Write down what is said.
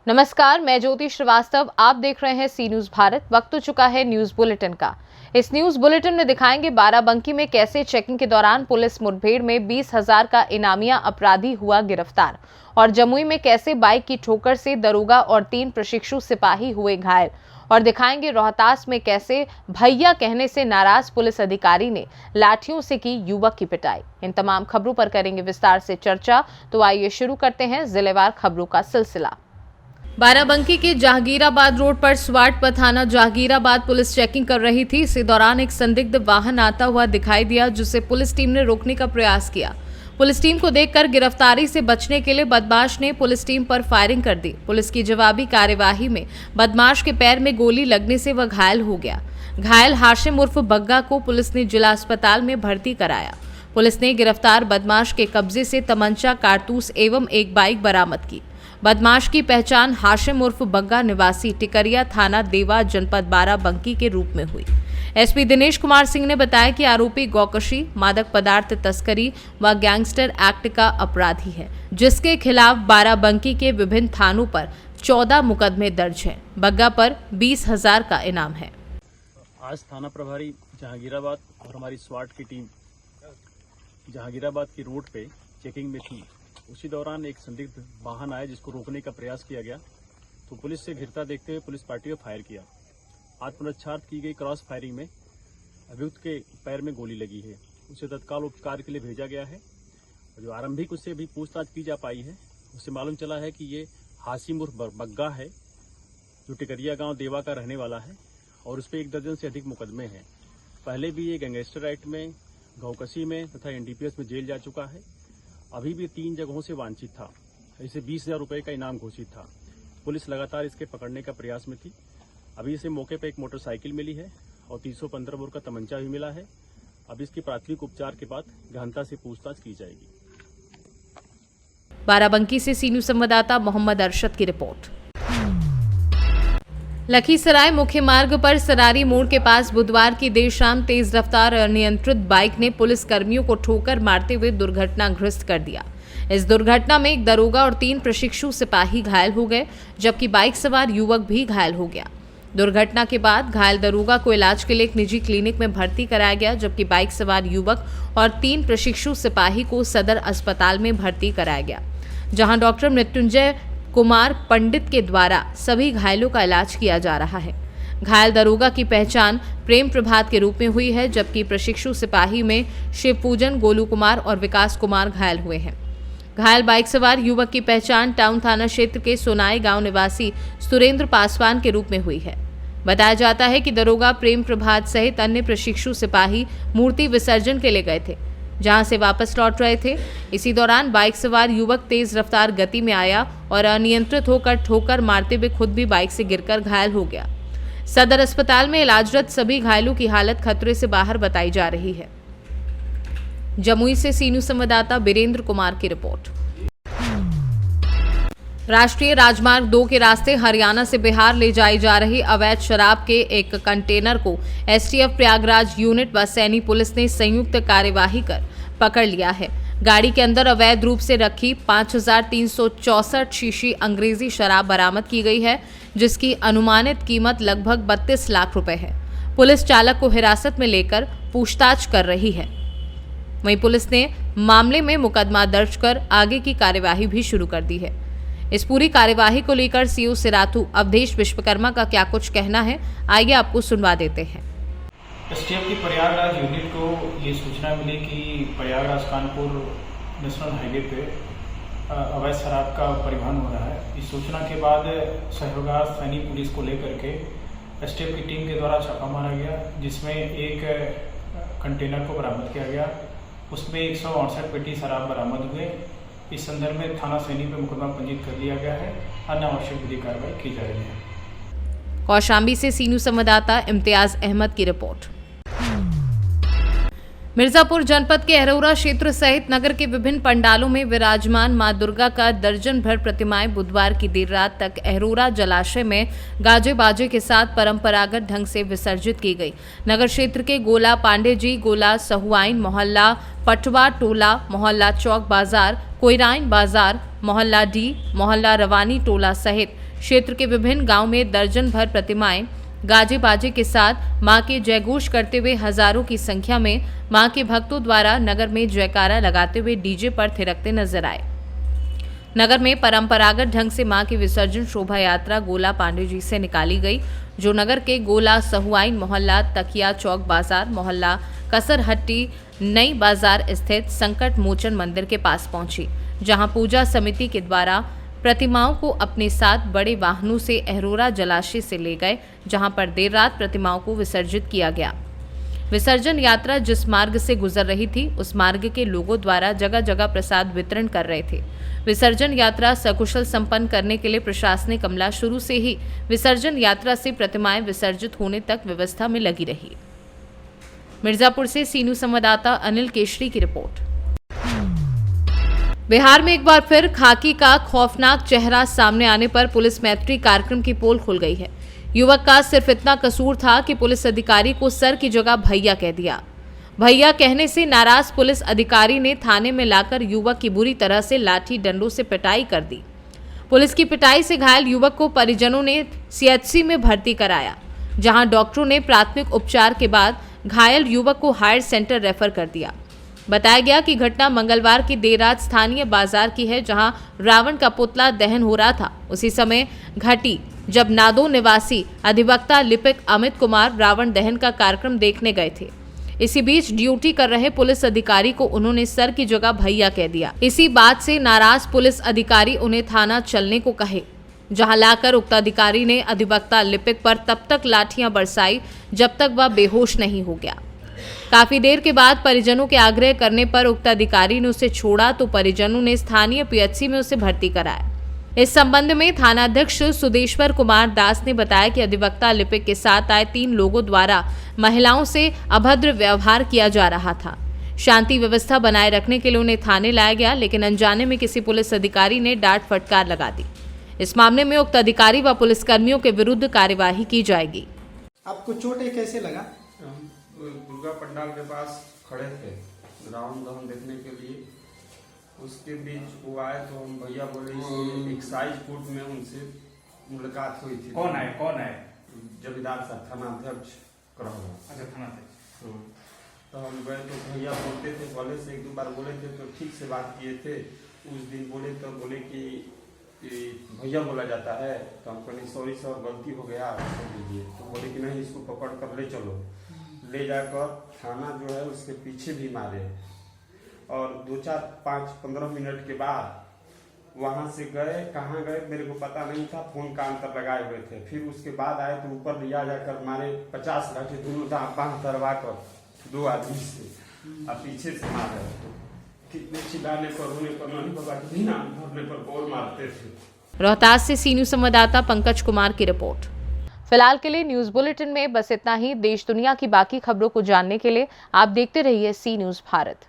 नमस्कार, मैं ज्योति श्रीवास्तव। आप देख रहे हैं सी न्यूज भारत। वक्त हो चुका है न्यूज बुलेटिन का। इस न्यूज बुलेटिन में दिखाएंगे बाराबंकी में कैसे चेकिंग के दौरान पुलिस मुठभेड़ में 20,000 का इनामिया अपराधी हुआ गिरफ्तार, और जमुई में कैसे बाइक की ठोकर से दरोगा और 3 प्रशिक्षु सिपाही हुए घायल, और दिखाएंगे रोहतास में कैसे भैया कहने से नाराज पुलिस अधिकारी ने लाठियों से की युवक की पिटाई। इन तमाम खबरों पर करेंगे विस्तार से चर्चा। तो आइए शुरू करते हैं जिलेवार खबरों का सिलसिला। बाराबंकी के जहांगीराबाद रोड पर स्वाट थाना जहांगीराबाद पुलिस चेकिंग कर रही थी। इसी दौरान एक संदिग्ध वाहन आता हुआ दिखाई दिया, जिसे पुलिस टीम ने रोकने का प्रयास किया। पुलिस टीम को देखकर गिरफ्तारी से बचने के लिए बदमाश ने पुलिस टीम पर फायरिंग कर दी। पुलिस की जवाबी कार्यवाही में बदमाश के पैर में गोली लगने से वह घायल हो गया। घायल हाशिम उर्फ बग्गा को पुलिस ने जिला अस्पताल में भर्ती कराया। पुलिस ने गिरफ्तार बदमाश के कब्जे से तमंचा, कारतूस एवं एक बाइक बरामद की। बदमाश की पहचान हाशिम उर्फ बग्गा निवासी टिकरिया थाना देवा जनपद बाराबंकी के रूप में हुई। एसपी दिनेश कुमार सिंह ने बताया कि आरोपी गौकशी, मादक पदार्थ तस्करी व गैंगस्टर एक्ट का अपराधी है, जिसके खिलाफ बाराबंकी के विभिन्न थानों पर 14 मुकदमे दर्ज हैं। बग्गा पर 20,000 का इनाम है। आज थाना प्रभारी जहांगीराबाद और हमारी स्वाट की टीम जहांगीराबाद की रोड पे चेकिंग में थी। उसी दौरान एक संदिग्ध वाहन आया, जिसको रोकने का प्रयास किया गया, तो पुलिस से घिरता देखते हुए पुलिस पार्टी को फायर किया। आत्मरक्षार्थ की गई क्रॉस फायरिंग में अभियुक्त के पैर में गोली लगी है। उसे तत्काल उपचार के लिए भेजा गया है। जो आरंभिक उससे भी पूछताछ की जा पाई है, उससे मालूम चला है कि ये हाशिम उर्फ बग्गा है, जो टिकरिया गांव देवा का रहने वाला है, और उस पर 1 दर्जन से अधिक मुकदमे हैं। पहले भी ये गैंगस्टर एक्ट में, गौकशी में तथा NDPS में जेल जा चुका है। अभी भी 3 जगहों से वांछित था। इसे 20,000 रुपये का इनाम घोषित था। पुलिस लगातार इसके पकड़ने का प्रयास में थी। अभी इसे मौके पर एक मोटरसाइकिल मिली है और 315 बोर का तमंचा भी मिला है। अब इसकी प्राथमिक उपचार के बाद गहनता से पूछताछ की जाएगी। बाराबंकी से सी न्यूज संवाददाता मोहम्मद अरशद की रिपोर्ट। लखीसराय मुख्य मार्ग पर सरारी मोड़ के पास बुधवार की देर शाम तेज रफ्तार अनियंत्रित बाइक ने पुलिस कर्मियों को ठोकर मारते हुए दुर्घटनाग्रस्त कर दिया। इस दुर्घटना में एक दरोगा और 3 प्रशिक्षु सिपाही घायल हो गए, जबकि बाइक सवार युवक भी घायल हो गया। दुर्घटना के बाद घायल दरोगा को इलाज के लिए एक निजी क्लिनिक में भर्ती कराया गया, जबकि बाइक सवार युवक और 3 प्रशिक्षु सिपाही को सदर अस्पताल में भर्ती कराया गया, जहां डॉक्टर मृत्युंजय कुमार पंडित के द्वारा सभी घायलों का इलाज किया जा रहा है। घायल दरोगा की पहचान प्रेम प्रभात के रूप में हुई है, जबकि प्रशिक्षु सिपाही में शिवपूजन, गोलू कुमार और विकास कुमार घायल हुए हैं। घायल बाइक सवार युवक की पहचान टाउन थाना क्षेत्र के सोनाई गांव निवासी सुरेंद्र पासवान के रूप में हुई है। बताया जाता है कि दरोगा प्रेम प्रभात सहित अन्य प्रशिक्षु सिपाही मूर्ति विसर्जन के लिए गए थे, जहां से वापस लौट रहे थे। इसी दौरान बाइक सवार युवक तेज रफ्तार गति में आया और अनियंत्रित होकर ठोकर मारते हुए खुद भी बाइक से गिरकर घायल हो गया। सदर अस्पताल में इलाजरत सभी घायलों की हालत खतरे से बाहर बताई जा रही है। जमुई से सी न्यूज संवाददाता वीरेंद्र कुमार की रिपोर्ट। राष्ट्रीय राजमार्ग 2 के रास्ते हरियाणा से बिहार ले जाई जा रही अवैध शराब के एक कंटेनर को STF प्रयागराज यूनिट व सैनी पुलिस ने संयुक्त कार्यवाही कर पकड़ लिया है। गाड़ी के अंदर अवैध रूप से रखी 5,364 शीशी अंग्रेजी शराब बरामद की गई है, जिसकी अनुमानित कीमत लगभग 32 लाख रुपए है। पुलिस चालक को हिरासत में लेकर पूछताछ कर रही है। वहीं पुलिस ने मामले में मुकदमा दर्ज कर आगे की कार्यवाही भी शुरू कर दी है। इस पूरी कार्यवाही को लेकर CO सिराथू अवधेश विश्वकर्मा का क्या कुछ कहना है, आइए आपको सुनवा देते हैं। STF की प्रयागराज यूनिट को ये सूचना मिली कि प्रयागराज कानपुर नेशनल हाईवे पे अवैध शराब का परिवहन हो रहा है। इस सूचना के बाद सहयोगार्थ सैनी पुलिस को लेकर के STF की टीम के द्वारा छापा मारा गया, जिसमें एक कंटेनर को बरामद किया गया। उसमें 168 पेटी शराब बरामद हुए। इस संदर्भ में थाना सैनी पर मुकदमा पंजीकृत कर लिया गया है। अन्य आवश्यक विधि कार्रवाई की जा रही है। कौशाम्बी से सी न्यूज संवाददाता इम्तियाज अहमद की रिपोर्ट। मिर्जापुर जनपद के अरोरा क्षेत्र सहित नगर के विभिन्न पंडालों में विराजमान मां दुर्गा का दर्जन भर प्रतिमाएं बुधवार की देर रात तक अरोरा जलाशय में गाजे बाजे के साथ परंपरागत ढंग से विसर्जित की गई। नगर क्षेत्र के गोला पांडे जी, गोला सहुआइन मोहल्ला, पटवा टोला, मोहल्ला चौक बाजार, कोयराइन बाजार, मोहल्ला डी, मोहल्ला रवानी टोला सहित क्षेत्र के विभिन्न गांव में दर्जन भर प्रतिमाएं गाजे बाजे के साथ मां के जयघोष करते हुए हजारों की संख्या में मां के भक्तों द्वारा नगर में जयकारा लगाते हुए डीजे पर थिरकते नजर आए। नगर में परंपरागत ढंग से मां की विसर्जन शोभा यात्रा गोला पांडे जी से निकाली गई, जो नगर के गोला सहुआइन मोहल्ला तकिया चौक बाजार मोहल्ला कसरहट्टी नई बाजार स्थित संकट मोचन मंदिर के पास पहुंची, जहां पूजा समिति के द्वारा प्रतिमाओं को अपने साथ बड़े वाहनों से अहरोरा जलाशय से ले गए, जहां पर देर रात प्रतिमाओं को विसर्जित किया गया। विसर्जन यात्रा जिस मार्ग से गुजर रही थी, उस मार्ग के लोगों द्वारा जगह जगह प्रसाद वितरण कर रहे थे। विसर्जन यात्रा सकुशल संपन्न करने के लिए प्रशासनिक अमला शुरू से ही विसर्जन यात्रा से प्रतिमाएं विसर्जित होने तक व्यवस्था में लगी रही। मिर्जापुर से सीनू संवाददाता अनिल केशरी की रिपोर्ट। बिहार में एक बार फिर खाकी का खौफनाक चेहरा सामने आने पर पुलिस मैत्री कार्यक्रम की पोल खुल गई है। युवक का सिर्फ इतना कसूर था कि पुलिस अधिकारी को सर की जगह भैया कह दिया। भैया कहने से नाराज पुलिस अधिकारी ने थाने में लाकर युवक की बुरी तरह से लाठी डंडों से पिटाई कर दी। पुलिस की पिटाई से घायल युवक को परिजनों ने सीएचसी में भर्ती कराया, जहां डॉक्टरों ने प्राथमिक उपचार के बाद घायल युवक को हायर सेंटर रेफर कर दिया। बताया गया कि घटना मंगलवार की देर रात स्थानीय बाजार की है, जहां रावण का पुतला दहन हो रहा था। उसी समय घटी जब नादो निवासी अधिवक्ता लिपिक अमित कुमार रावण दहन का कार्यक्रम देखने गए थे। इसी बीच ड्यूटी कर रहे पुलिस अधिकारी को उन्होंने सर की जगह भैया कह दिया। इसी बात से नाराज पुलिस अधिकारी उन्हें थाना चलने को कहे, जहां लाकर उक्त अधिकारी ने अधिवक्ता लिपिक पर तब तक लाठियां बरसाई जब तक वह बेहोश नहीं हो गया। काफी देर के बाद परिजनों के आग्रह करने पर उक्त अधिकारी ने उसे छोड़ा तो परिजनों ने स्थानीय पीएचसी में उसे भर्ती कराया। इस संबंध में थानाध्यक्ष सुदेश्वर कुमार दास ने बताया कि अधिवक्ता लिपिक के साथ आए 3 लोगों द्वारा महिलाओं से अभद्र व्यवहार किया जा रहा था। शांति व्यवस्था बनाए रखने के लिए उन्हें थाने लाया गया, लेकिन अनजाने में किसी पुलिस अधिकारी ने डांट फटकार लगा दी। इस मामले में उक्त अधिकारी व पुलिसकर्मियों के विरुद्ध कार्यवाही की जाएगी। आपको चोट कैसे लगा? दुर्गा पंडाल के पास खड़े थे रावण दहन देखने के लिए। उसके बीच वो आए तो हम भैया बोले, इसलिए एक्साइज कोर्ट में उनसे मुलाकात हुई थी। कौन है? जमींदार साहब, थानाध्यक्ष करौला। अच्छा, थानाध्यक्ष। तो हम गए तो भैया बोलते थे, पहले से 1-2 बार बोले थे तो ठीक से बात किए थे। उस दिन बोले तो बोले कि भैया बोला जाता है, तो हम कहने सॉरी सर गलती हो गया दीजिए। तो बोले कि नहीं, इसको पकड़ कर ले चलो। ले जाकर थाना जो है उसके पीछे भी मारे और 2-4-5-15 मिनट के बाद वहां से गए। कहाँ गए मेरे को पता नहीं था, फोन का अंतर लगाए हुए थे। फिर उसके बाद आए तो ऊपर लिया जाकर मारे 50 लाठी, दोनों बांह तरवा कर 2 आदमी से और पीछे से मारे। कितने चिल्लाने पर रोने पर नहीं पता, कितनी नाम धरने पर बोल मारते थे। रोहतास से सीनू संवाददाता पंकज कुमार की रिपोर्ट। फिलहाल के लिए न्यूज बुलेटिन में बस इतना ही। देश दुनिया की बाकी खबरों को जानने के लिए आप देखते रहिए सी न्यूज भारत।